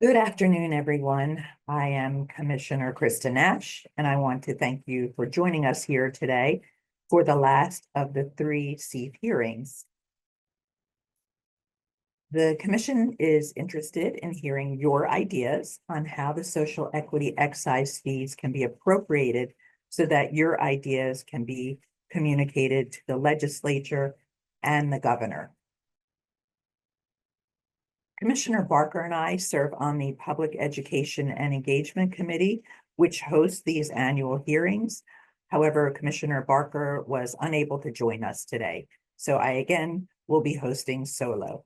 Good afternoon, everyone. I am Commissioner Krista Nash, and I want to thank you for joining us here today for the last of the three CEIF hearings. The Commission is interested in hearing your ideas on how the social equity excise fees can be appropriated so that your ideas can be communicated to the legislature and the governor. Commissioner Barker and I serve on the Public Education and Engagement Committee, which hosts these annual hearings. However, Commissioner Barker was unable to join us today, so I again will be hosting solo.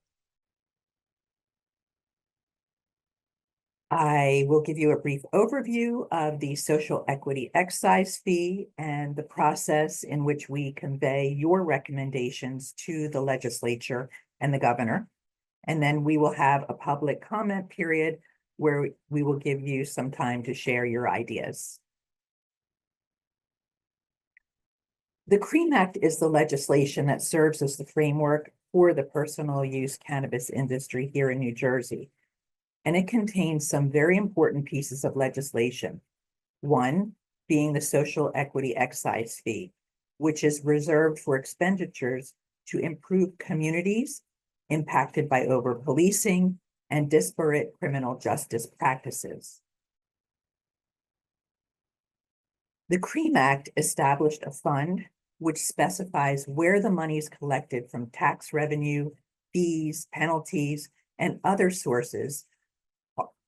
I will give you a brief overview of the social equity excise fee and the process in which we convey your recommendations to the legislature and the governor. And then we will have a public comment period where we will give you some time to share your ideas. The CREAM Act is the legislation that serves as the framework for the personal use cannabis industry here in New Jersey. And it contains some very important pieces of legislation. One being the social equity excise fee, which is reserved for expenditures to improve communities impacted by over-policing and disparate criminal justice practices. The CREAM Act established a fund which specifies where the monies collected from tax revenue, fees, penalties, and other sources,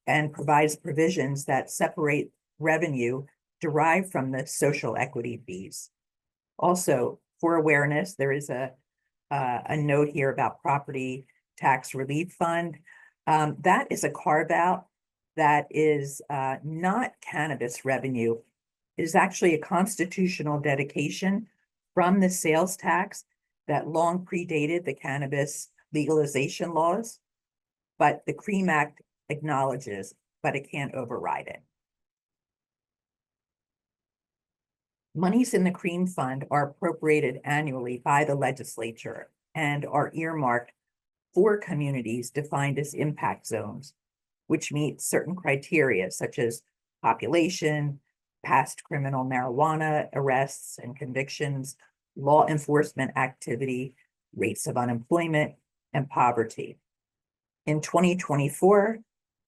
and provides provisions that separate revenue derived from the social equity fees. Also, for awareness, there is a note here about property tax relief fund. That is a carve out that is not cannabis revenue. It is actually a constitutional dedication from the sales tax that long predated the cannabis legalization laws, but the CREAM Act acknowledges, but it can't override it. Monies in the CREAM Fund are appropriated annually by the legislature and are earmarked for communities defined as impact zones, which meet certain criteria such as population, past criminal marijuana arrests and convictions, law enforcement activity, rates of unemployment, and poverty. In 2024,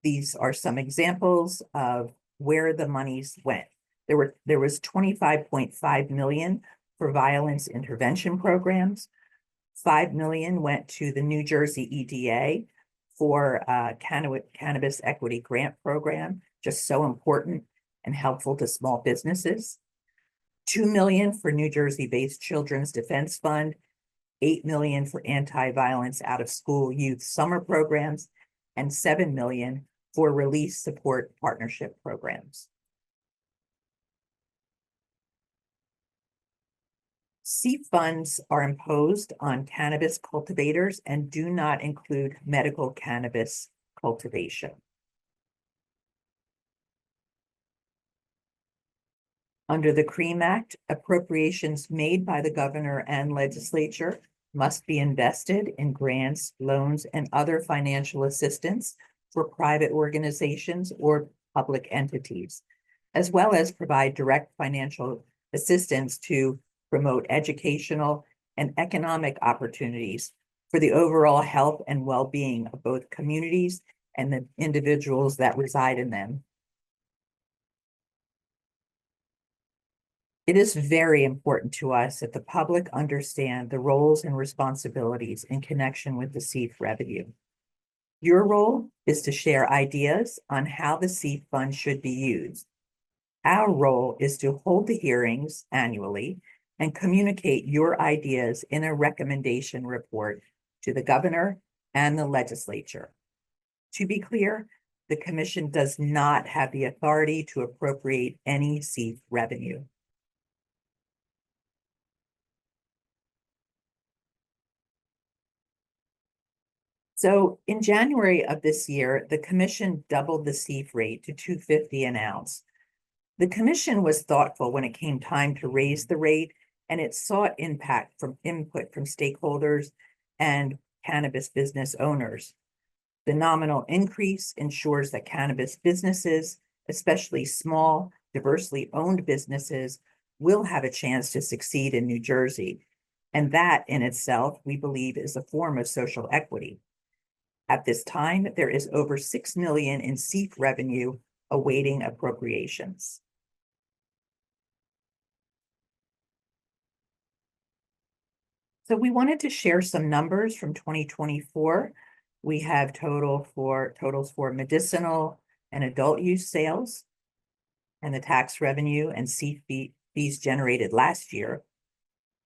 these are some examples of where the monies went. There was 25.5 million for violence intervention programs. 5 million went to the New Jersey EDA for cannabis equity grant program, just so important and helpful to small businesses. 2 million for New Jersey-based Children's Defense Fund, 8 million for anti-violence out-of-school youth summer programs, and 7 million for release support partnership programs. CEIF funds are imposed on cannabis cultivators and do not include medical cannabis cultivation. Under the CREAM Act, appropriations made by the governor and legislature must be invested in grants, loans, and other financial assistance for private organizations or public entities, as well as provide direct financial assistance to promote educational and economic opportunities for the overall health and well-being of both communities and the individuals that reside in them. It is very important to us that the public understand the roles and responsibilities in connection with the CEIF revenue. Your role is to share ideas on how the CEIF fund should be used. Our role is to hold the hearings annually and communicate your ideas in a recommendation report to the governor and the legislature. To be clear, the commission does not have the authority to appropriate any CEIF revenue. So in January of this year, the commission doubled the CEIF rate to $2.50 an ounce. The commission was thoughtful when it came time to raise the rate, and it sought input from stakeholders and cannabis business owners. The nominal increase ensures that cannabis businesses, especially small, diversely owned businesses, will have a chance to succeed in New Jersey. And that in itself, we believe, is a form of social equity. At this time, there is over $6 million in SEEF revenue awaiting appropriations. So we wanted to share some numbers from 2024. We have totals for medicinal and adult use sales and the tax revenue and SEEF fees generated last year.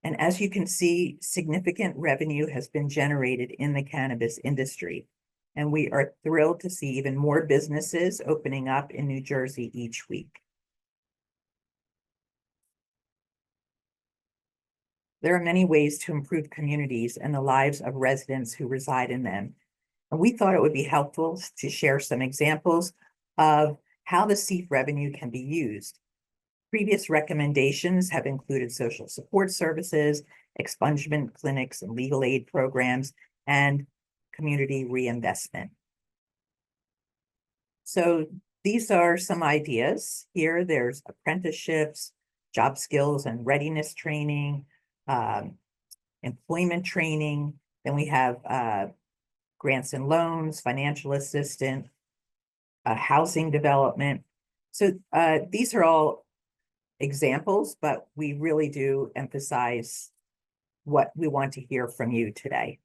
And as you can see, significant revenue has been generated in the cannabis industry. And we are thrilled to see even more businesses opening up in New Jersey each week. There are many ways to improve communities and the lives of residents who reside in them. And we thought it would be helpful to share some examples of how the SEEF revenue can be used. Previous recommendations have included social support services, expungement clinics and legal aid programs, and community reinvestment. So these are some ideas here. There's apprenticeships, job skills and readiness training, employment training. Then we have grants and loans, financial assistance, housing development. So these are all examples, but we really do emphasize what we want to hear from you today.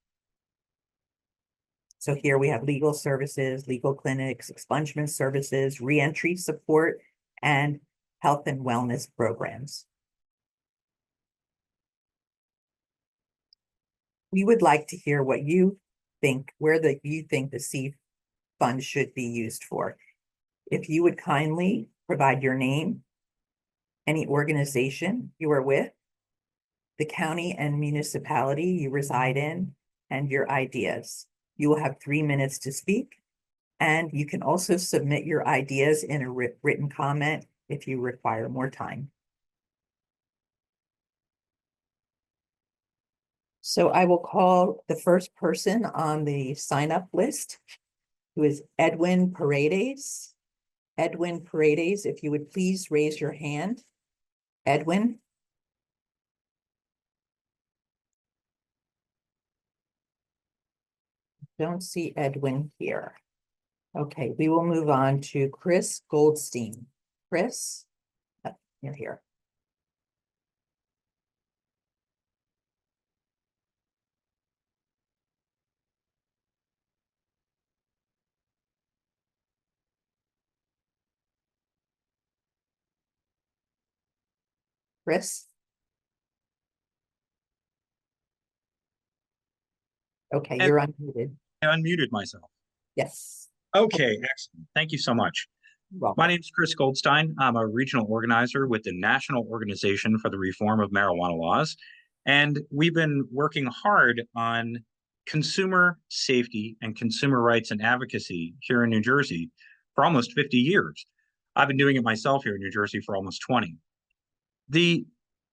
So here we have legal services, legal clinics, expungement services, reentry support, and health and wellness programs. We would like to hear what you think, you think the SEEF fund should be used for. If you would kindly provide your name, any organization you are with, the county and municipality you reside in, and your ideas. You will have 3 minutes to speak, and you can also submit your ideas in a written comment if you require more time. So I will call the first person on the sign-up list, who is Edwin Paredes. Edwin Paredes, if you would please raise your hand. Edwin. Don't see Edwin here. Okay, we will move on to Chris Goldstein. Chris, you're here. Chris? Okay, you're unmuted. I unmuted myself. Yes. Okay, excellent. Thank you so much. My name is Chris Goldstein. I'm a regional organizer with the National Organization for the Reform of Marijuana Laws. And we've been working hard on consumer safety and consumer rights and advocacy here in New Jersey for almost 50 years. I've been doing it myself here in New Jersey for almost 20. The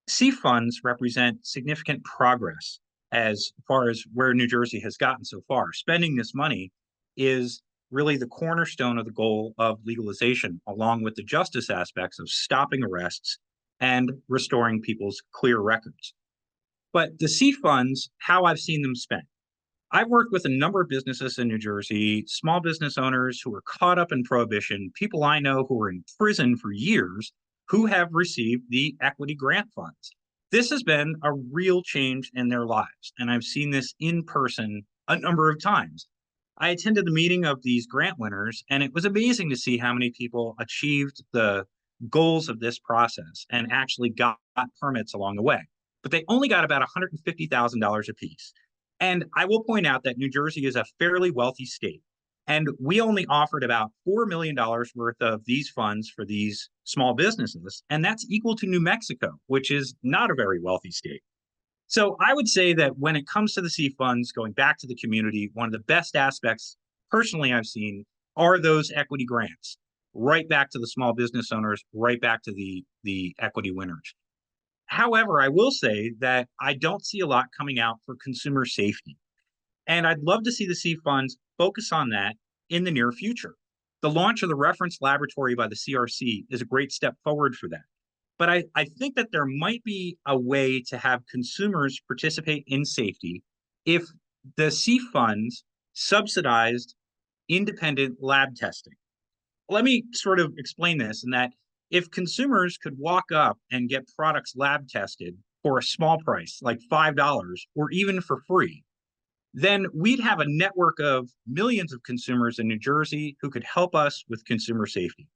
SEEF funds represent significant progress as far as where New Jersey has gotten so far. Spending this money is really the cornerstone of the goal of legalization, along with the justice aspects of stopping arrests and restoring people's clear records. But the SEEF funds, how I've seen them spent. I've worked with a number of businesses in New Jersey, small business owners who were caught up in prohibition, people I know who were in prison for years, who have received the equity grant funds. This has been a real change in their lives, and I've seen this in person a number of times. I attended the meeting of these grant winners, and it was amazing to see how many people achieved the goals of this process and actually got permits along the way. But they only got about $150,000 apiece. And I will point out that New Jersey is a fairly wealthy state, and we only offered about $4 million worth of these funds for these small businesses, and that's equal to New Mexico, which is not a very wealthy state. So I would say that when it comes to the SEEF funds, going back to the community, one of the best aspects personally I've seen are those equity grants, right back to the small business owners, right back to the equity winners. However, I will say that I don't see a lot coming out for consumer safety. And I'd love to see the C funds focus on that in the near future. The launch of the reference laboratory by the CRC is a great step forward for that. But I think that there might be a way to have consumers participate in safety if the C funds subsidized independent lab testing. Let me sort of explain this in that if consumers could walk up and get products lab tested for a small price, like $5, or even for free, then we'd have a network of millions of consumers in New Jersey who could help us with consumer safety.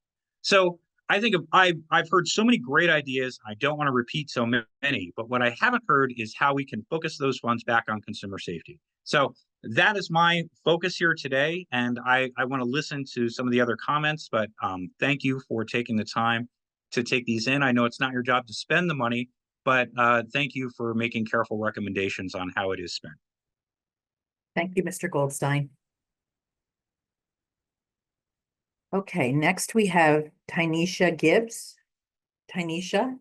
So I think I've heard so many great ideas. I don't want to repeat so many, but what I haven't heard is how we can focus those funds back on consumer safety. So that is my focus here today. And I want to listen to some of the other comments, but thank you for taking the time to take these in. I know it's not your job to spend the money, but thank you for making careful recommendations on how it is spent. Thank you, Mr. Goldstein. Okay, next we have Tynesha Gibbs. Tynesha?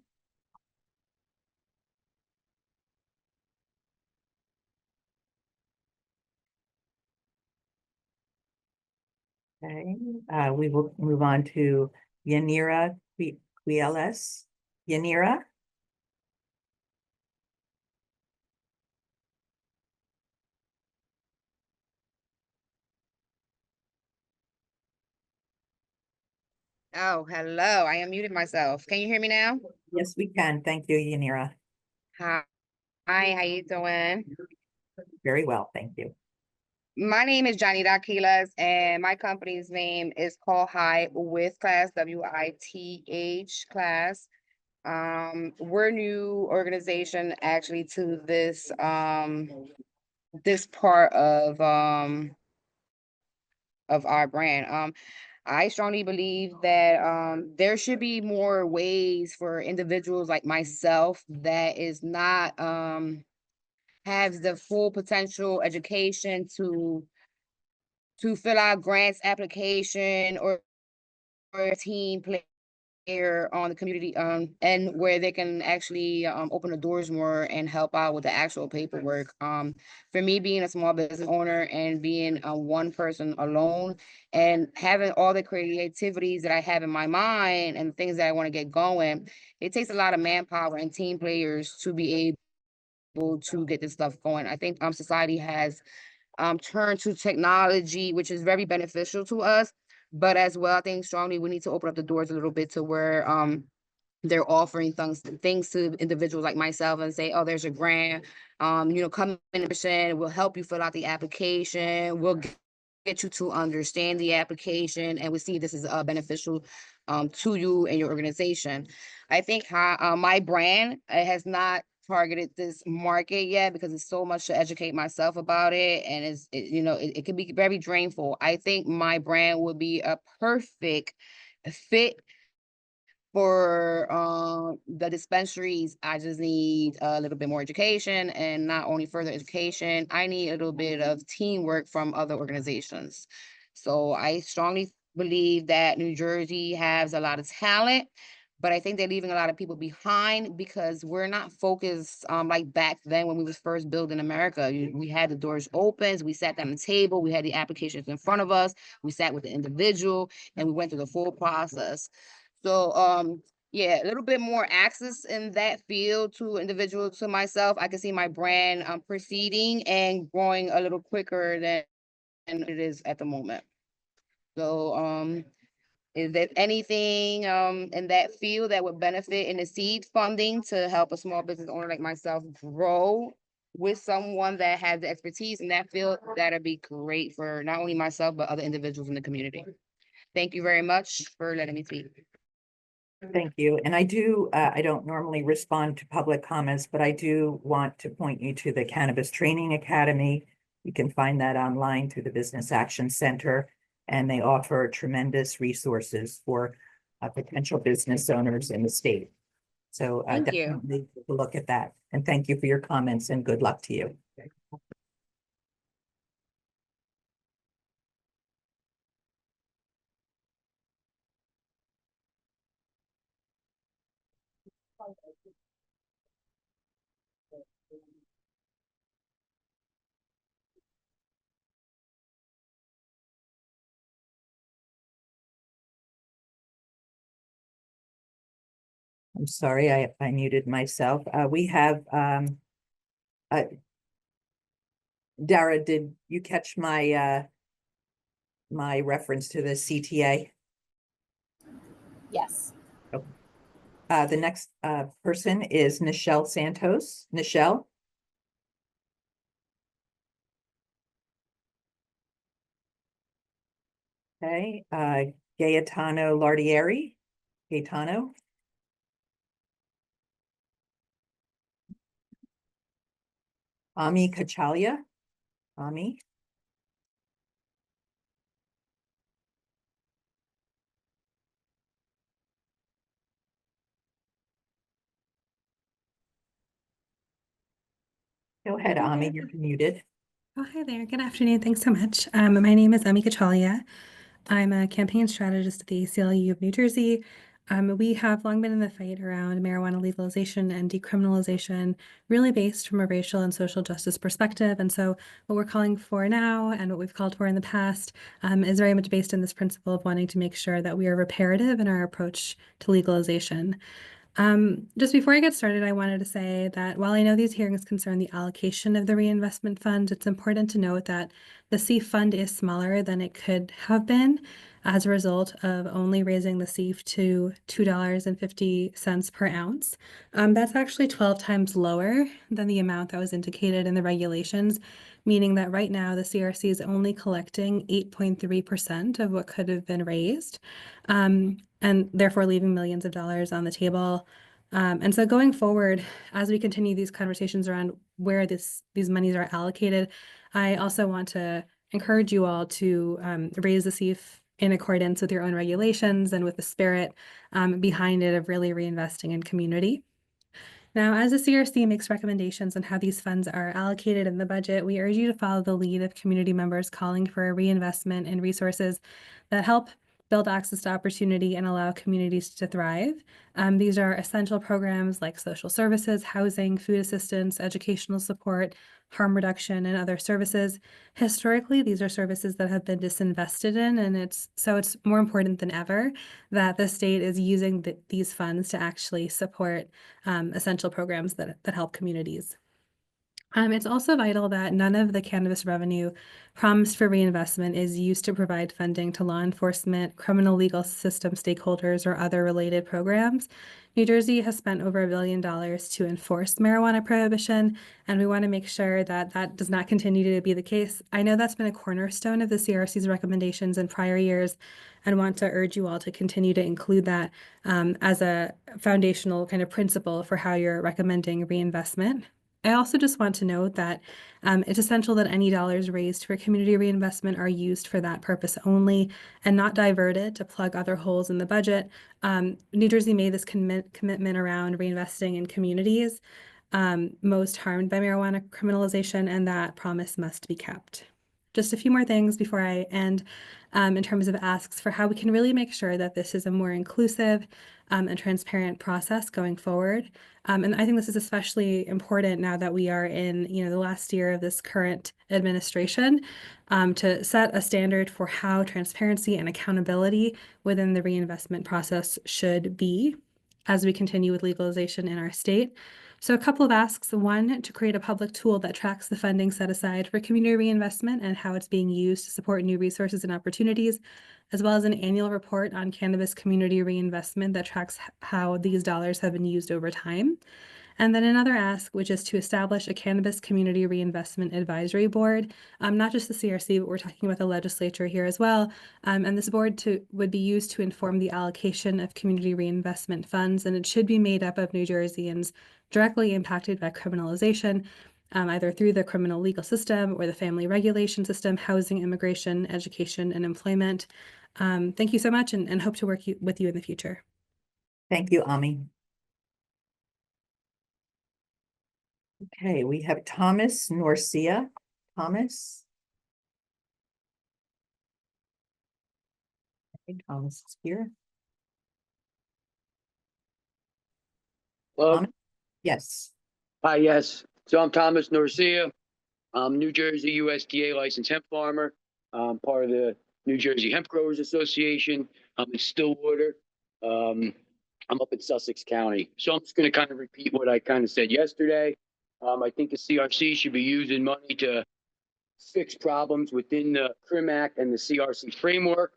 Okay, we will move on to Yanira Quieles. Yanira? Oh, hello. I unmuted myself. Can you hear me now? Yes, we can. Thank you, Yanira. Hi, how you doing? Very well, thank you. My name is Johnny Daquilas, and my company's name is Call High with Class, WITH Class. We're a new organization actually to this this part of our brand. I strongly believe that there should be more ways for individuals like myself that is not has the full potential education to fill out grants application or a team player on the community and where they can actually open the doors more and help out with the actual paperwork. For me, being a small business owner and being one person alone and having all the creativities that I have in my mind and things that I want to get going, it takes a lot of manpower and team players to be able to get this stuff going. I think society has turned to technology, which is very beneficial to us. But as well, I think strongly we need to open up the doors a little bit to where they're offering things to individuals like myself and say, oh, there's a grant, come in percent, we'll help you fill out the application, we'll get you to understand the application, and we see this is beneficial to you and your organization. I think my brand has not targeted this market yet because it's so much to educate myself about it, and it can be very drainful. I think my brand would be a perfect fit for the dispensaries. I just need a little bit more education, and not only further education, I need a little bit of teamwork from other organizations. So I strongly believe that New Jersey has a lot of talent, but I think they're leaving a lot of people behind because we're not focused like back then when we was first building America. We had the doors open, we sat down at the table, we had the applications in front of us, we sat with the individual, and we went through the full process. So yeah, a little bit more access in that field to individuals, to myself. I can see my brand proceeding and growing a little quicker than it is at the moment. So is there anything in that field that would benefit in the seed funding to help a small business owner like myself grow with someone that has the expertise in that field? That'd be great for not only myself, but other individuals in the community. Thank you very much for letting me speak. Thank you. And I don't normally respond to public comments, but I do want to point you to the Cannabis Training Academy. You can find that online through the Business Action Center, and they offer tremendous resources for potential business owners in the state. So Thank you. definitely take a look at that. And thank you for your comments, and good luck to you. I'm sorry, I muted myself. We have, Dara, did you catch my, my reference to the CTA? Yes. The next, person is Nichelle Santos. Nichelle? Okay, Gaetano Lardieri. Gaetano? Ami Kachalia? Ami? Go ahead, Ami, you're muted. Oh, hi there. Good afternoon. Thanks so much. My name is Ami Kachalia. I'm a campaign strategist at the ACLU of New Jersey. We have long been in the fight around marijuana legalization and decriminalization, really based from a racial and social justice perspective. And so what we're calling for now and what we've called for in the past is very much based on this principle of wanting to make sure that we are reparative in our approach to legalization. Just before I get started, I wanted to say that while I know these hearings concern the allocation of the reinvestment fund, it's important to note that the CEF fund is smaller than it could have been as a result of only raising the CEF to $2.50 per ounce. That's actually 12 times lower than the amount that was indicated in the regulations, meaning that right now the CRC is only collecting 8.3% of what could have been raised. And therefore leaving millions of dollars on the table. And so going forward, as we continue these conversations around where these monies are allocated, I also want to encourage you all to raise the CEF in accordance with your own regulations and with the spirit behind it of really reinvesting in community. Now, as the CRC makes recommendations on how these funds are allocated in the budget, we urge you to follow the lead of community members calling for a reinvestment in resources that help build access to opportunity and allow communities to thrive. These are essential programs like social services, housing, food assistance, educational support, harm reduction, and other services. Historically, these are services that have been disinvested in, and it's more important than ever that the state is using these funds to actually support essential programs that help communities. It's also vital that none of the cannabis revenue promised for reinvestment is used to provide funding to law enforcement, criminal legal system stakeholders, or other related programs. New Jersey has spent over $1 billion to enforce marijuana prohibition, and we want to make sure that that does not continue to be the case. I know that's been a cornerstone of the CRC's recommendations in prior years, and want to urge you all to continue to include that as a foundational kind of principle for how you're recommending reinvestment. I also just want to note that it's essential that any dollars raised for community reinvestment are used for that purpose only and not diverted to plug other holes in the budget. New Jersey made this commitment around reinvesting in communities most harmed by marijuana criminalization, and that promise must be kept. Just a few more things before I end in terms of asks for how we can really make sure that this is a more inclusive and transparent process going forward. And I think this is especially important now that we are in, the last year of this current administration, to set a standard for how transparency and accountability within the reinvestment process should be as we continue with legalization in our state. So a couple of asks. One, to create a public tool that tracks the funding set aside for community reinvestment and how it's being used to support new resources and opportunities, as well as an annual report on cannabis community reinvestment that tracks how these dollars have been used over time. And then another ask, which is to establish a cannabis community reinvestment advisory board, not just the CRC, but we're talking about the legislature here as well. And this board would be used to inform the allocation of community reinvestment funds, and it should be made up of New Jerseyans directly impacted by criminalization, either through the criminal legal system or the family regulation system, housing, immigration, education, and employment. Thank you so much, and hope to work with you in the future. Thank you, Ami. Okay, we have Thomas Norcia. Thomas? I think Thomas is here. Hello. Thomas? Yes. Hi, yes. So I'm Thomas Norcia. I'm New Jersey USDA licensed hemp farmer. I'm part of the New Jersey Hemp Growers Association. I'm in Stillwater. I'm up in Sussex County. So I'm just going to kind of repeat what I kind of said yesterday. I think the CRC should be using money to fix problems within the CRIM Act and the CRC framework.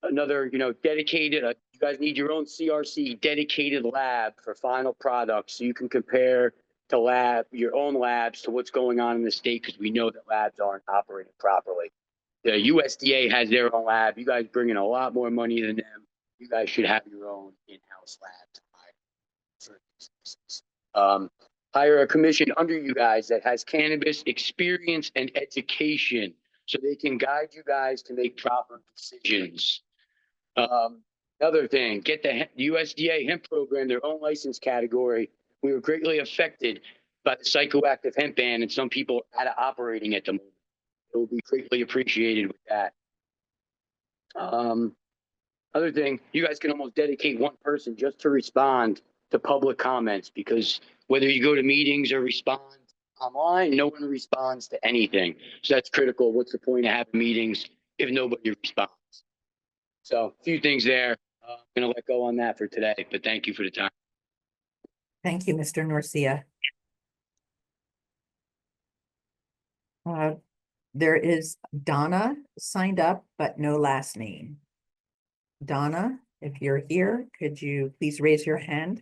Another, dedicated, you guys need your own CRC dedicated lab for final products so you can compare to your own labs to what's going on in the state, because we know that labs aren't operating properly. The USDA has their own lab. You guys bring in a lot more money than them. You guys should have your own in-house lab. Hire a commission under you guys that has cannabis experience and education so they can guide you guys to make proper decisions. Another thing, get the USDA hemp program their own license category. We were greatly affected by the psychoactive hemp ban, and some people are out of operating at the moment. It will be greatly appreciated with that. Other thing, you guys can almost dedicate one person just to respond to public comments, because whether you go to meetings or respond online, no one responds to anything. So that's critical. What's the point of having meetings if nobody responds? So a few things there. I'm going to let go on that for today, but thank you for the time. Thank you, Mr. Norcia. There is Donna signed up, but no last name. Donna, if you're here, could you please raise your hand?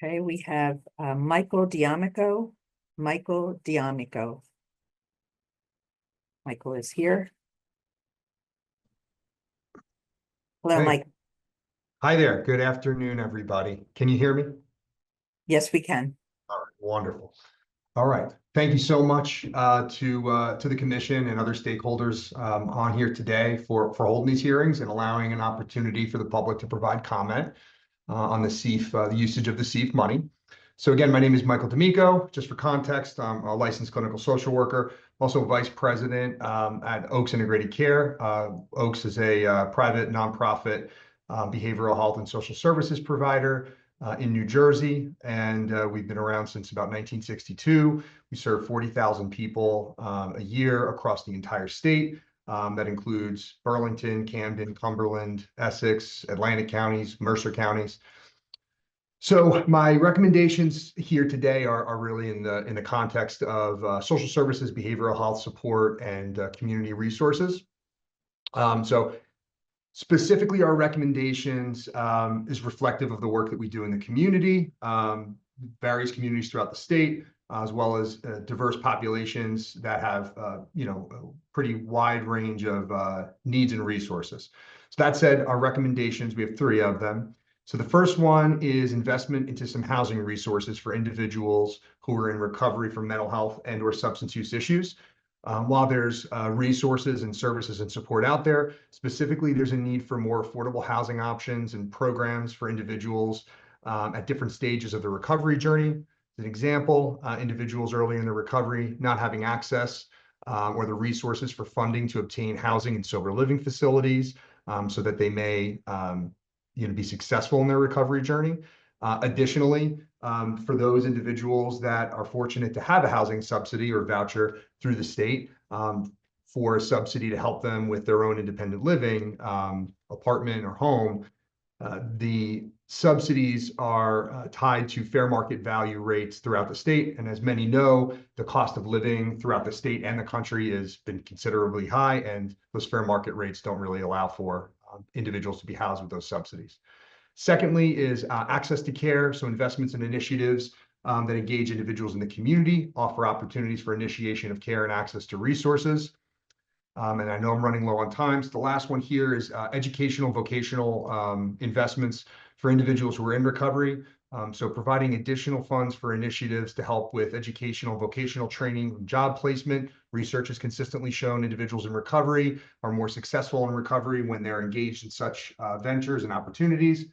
Okay, we have Michael D'Amico. Michael D'Amico. Michael is here. Hello, Hey. Mike. Hi there. Good afternoon, everybody. Can you hear me? Yes, we can. All right, wonderful. All right. Thank you so much to the commission and other stakeholders on here today for holding these hearings and allowing an opportunity for the public to provide comment on the CEF, the usage of the CEF money. So again, my name is Michael D'Amico. Just for context, I'm a licensed clinical social worker, also vice president at Oaks Integrated Care. Oaks is a private nonprofit behavioral health and social services provider in New Jersey, and we've been around since about 1962. We serve 40,000 people a year across the entire state. That includes Burlington, Camden, Cumberland, Essex, Atlantic counties, Mercer counties. So my recommendations here today are really in the context of social services, behavioral health support, and community resources. So specifically, our recommendations is reflective of the work that we do in the community, various communities throughout the state, as well as diverse populations that have, a pretty wide range of needs and resources. So that said, our recommendations, we have 3 of them. So the first one is investment into some housing resources for individuals who are in recovery from mental health and or substance use issues. While there's resources and services and support out there, specifically, there's a need for more affordable housing options and programs for individuals at different stages of the recovery journey. As an example, individuals early in the recovery not having access or the resources for funding to obtain housing and sober living facilities so that they may be successful in their recovery journey. Additionally, for those individuals that are fortunate to have a housing subsidy or voucher through the state for a subsidy to help them with their own independent living, apartment or home, the subsidies are tied to fair market value rates throughout the state. And as many know, the cost of living throughout the state and the country has been considerably high, and those fair market rates don't really allow for individuals to be housed with those subsidies. Secondly is access to care. So investments and initiatives that engage individuals in the community, offer opportunities for initiation of care and access to resources. And I know I'm running low on time. So the last one here is educational, vocational investments for individuals who are in recovery. So providing additional funds for initiatives to help with educational, vocational training, job placement. Research has consistently shown individuals in recovery are more successful in recovery when they're engaged in such ventures and opportunities.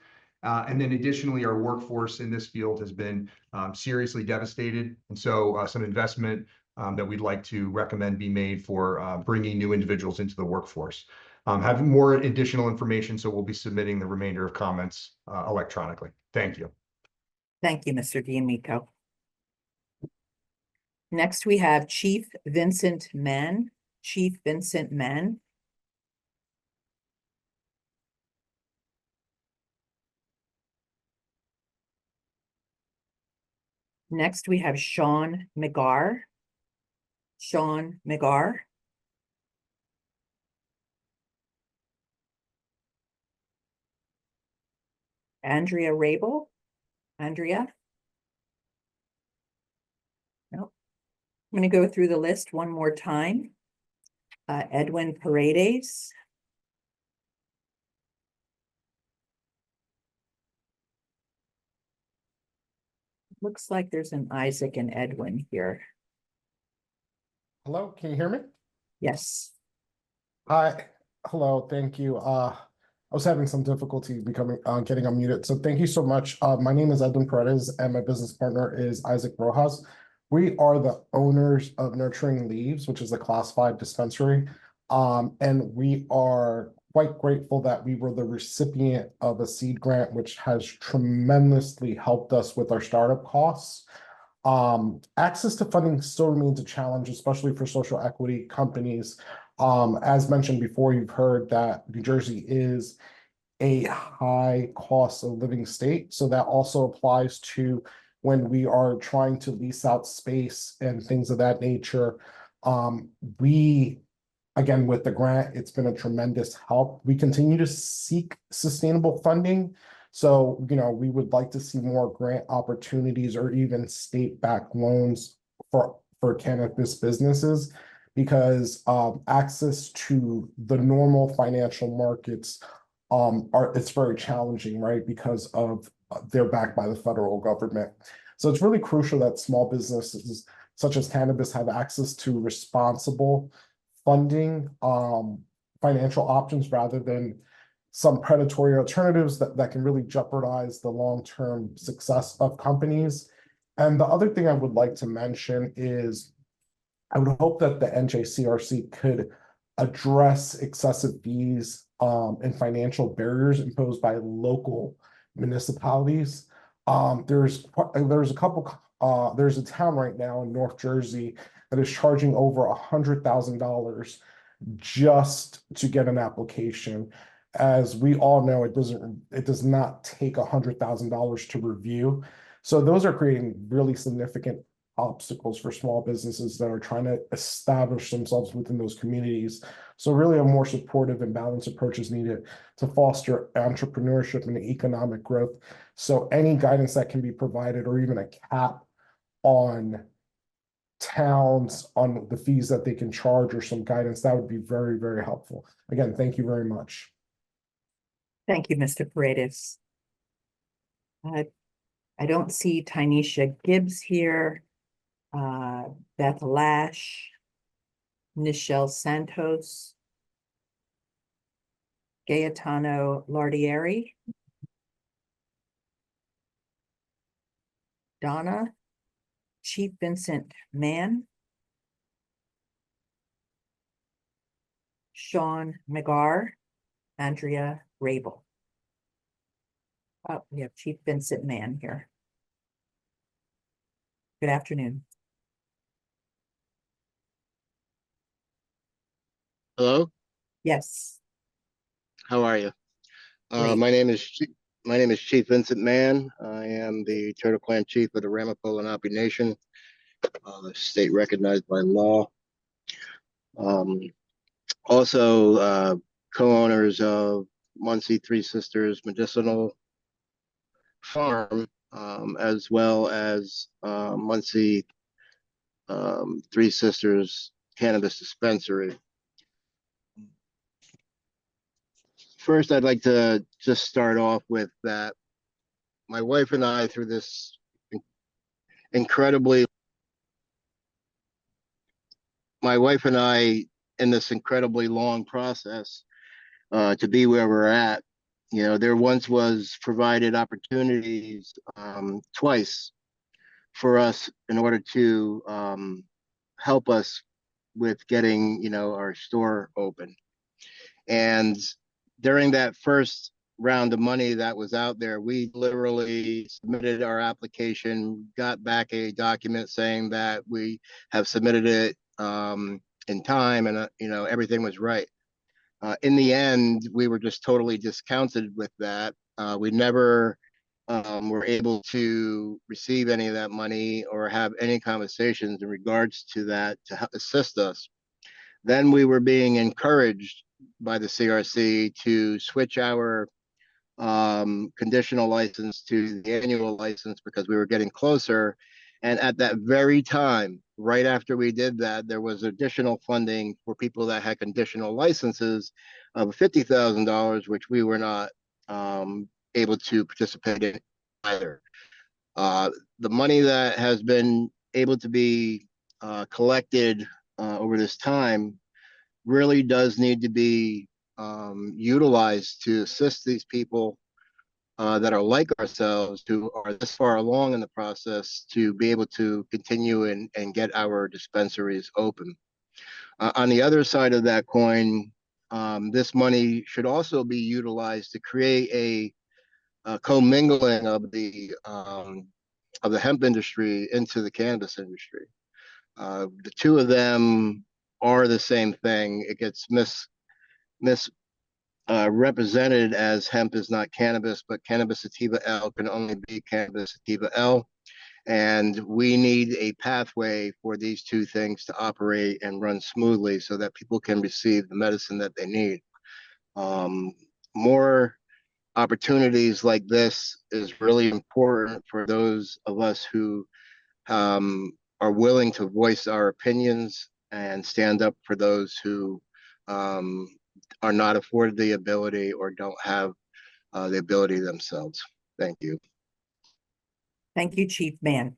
And then additionally, our workforce in this field has been seriously devastated. And so some investment that we'd like to recommend be made for bringing new individuals into the workforce. Having more additional information, so we'll be submitting the remainder of comments electronically. Thank you. Thank you, Mr. D'Amico. Next, we have Chief Vincent Mann. Chief Vincent Mann. Next, we have Sean McGar. Sean McGar. Andrea Rabel. Andrea. Nope. I'm going to go through the list one more time. Edwin Paredes. Looks like there's an Isaac and Edwin here. Hello, can you hear me? Yes. Hi, hello, thank you. I was having some difficulty getting unmuted, so thank you so much. My name is Edwin Paredes and my business partner is Isaac Rojas. We are the owners of Nurturing Leaves, which is a classified dispensary. And we are quite grateful that we were the recipient of a seed grant, which has tremendously helped us with our startup costs. Access to funding still remains a challenge, especially for social equity companies. As mentioned before, you've heard that New Jersey is a high cost of living state. So that also applies to when we are trying to lease out space and things of that nature. Again, with the grant, it's been a tremendous help. We continue to seek sustainable funding. So, we would like to see more grant opportunities or even state-backed loans for cannabis businesses, because access to the normal financial markets it's very challenging, right? Because of they're backed by the federal government. So it's really crucial that small businesses such as cannabis have access to responsible funding, financial options, rather than some predatory alternatives that can really jeopardize the long-term success of companies. And the other thing I would like to mention is I would hope that the NJCRC could address excessive fees and financial barriers imposed by local municipalities. There's a town right now in North Jersey that is charging over $100,000 just to get an application. As we all know, it does not take $100,000 to review. So those are creating really significant obstacles for small businesses that are trying to establish themselves within those communities. So really a more supportive and balanced approach is needed to foster entrepreneurship and economic growth. So any guidance that can be provided, or even a cap on towns on the fees that they can charge, or some guidance, that would be very, very helpful. Again, thank you very much. Thank you, Mr. Paredes. I don't see Tynesha Gibbs here. Beth Lash, Nichelle Santos, Gaetano Lardieri, Donna, Chief Vincent Mann, Sean McGar, Andrea Rabel. Oh, we have Chief Vincent Mann here. Good afternoon. Hello, Yes. how are you? Great. My name is Chief Vincent Mann. I am the Turtle Clan Chief of the Ramapo Lenape Nation, the state recognized by law. Also, co-owners of Muncie Three Sisters Medicinal Farm, as well as Muncie Three Sisters Cannabis Dispensary. First, I'd like to just start off with that my wife and I, through this incredibly long process to be where we're at, there once was provided opportunities twice for us in order to help us with getting, our store open. And during that first round of money that was out there. We literally submitted our application, got back a document saying that we have submitted it in time, and everything was right. In the end, we were just totally discounted with that. We never were able to receive any of that money or have any conversations in regards to that to assist us. Then we were being encouraged by the CRC to switch our conditional license to the annual license because we were getting closer. And at that very time, right after we did that, there was additional funding for people that had conditional licenses of $50,000, which we were not able to participate in either. The money that has been able to be collected over this time really does need to be utilized to assist these people that are like ourselves, who are this far along in the process, to be able to continue and get our dispensaries open. On the other side of that coin, this money should also be utilized to create a commingling of the hemp industry into the cannabis industry. The two of them are the same thing. It gets represented as hemp is not cannabis, but cannabis sativa L can only be cannabis sativa L. And we need a pathway for these two things to operate and run smoothly so that people can receive the medicine that they need. More opportunities like this is really important for those of us who are willing to voice our opinions and stand up for those who are not afforded the ability or don't have the ability themselves. Thank you. Thank you, Chief Mann.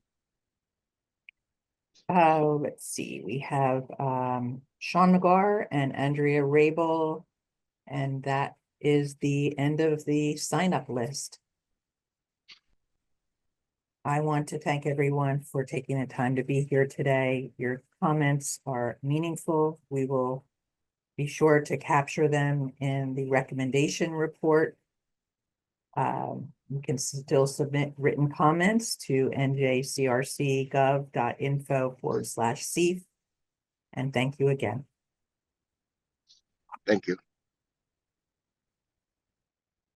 Let's see, we have Sean McGar and Andrea Rabel, and that is the end of the sign-up list. I want to thank everyone for taking the time to be here today. Your comments are meaningful. We will be sure to capture them in the recommendation report. You can still submit written comments to njcrc.gov.info/CEEF. And thank you again. Thank you.